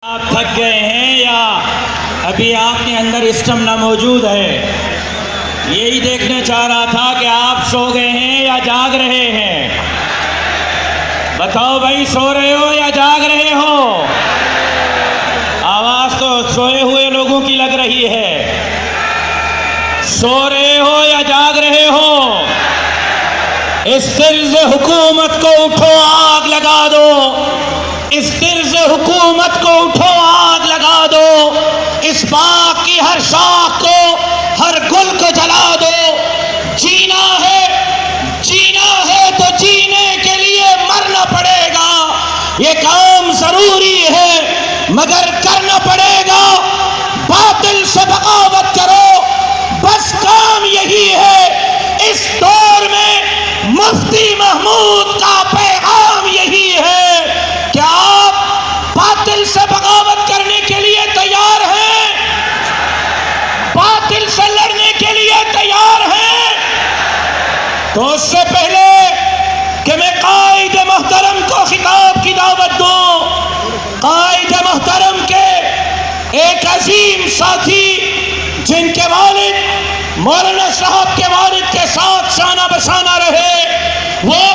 آپ تھک گئے ہیں یا ابھی آپ کے اندر اسٹمنا موجود ہے؟ یہی دیکھنا چاہ رہا تھا کہ آپ سو گئے ہیں یا جاگ رہے ہیں؟ بتاؤ بھائی، سو رہے ہو یا جاگ رہے ہو؟ آواز تو سوئے ہوئے لوگوں کی لگ رہی ہے۔ سو رہے ہو یا جاگ رہے ہو؟ اس طرز حکومت کو اٹھو، آگ لگا دو۔ اس طرز حکومت کو اٹھو، آگ لگا دو۔ اس باغ کی ہر شاخ کو، ہر گل کو جلا دو۔ جینا ہے تو جینے کے لیے مرنا پڑے گا۔ یہ کام ضروری ہے مگر کرنا پڑے گا۔ باطل سے بغاوت کرو، بس کام یہی ہے۔ اس دور میں مفتی محمود کا پیغام یہی ہے کہ آپ باطل سے بغاوت کرنے کے لیے تیار ہیں؟ باطل سے لڑنے کے لیے تیار ہیں؟ تو اس سے پہلے کہ میں قائد محترم کو خطاب کی دعوت دوں، قائد محترم کے ایک عظیم ساتھی جن کے والد مولانا صاحب کے والد کے ساتھ شانہ بشانہ رہے، وہ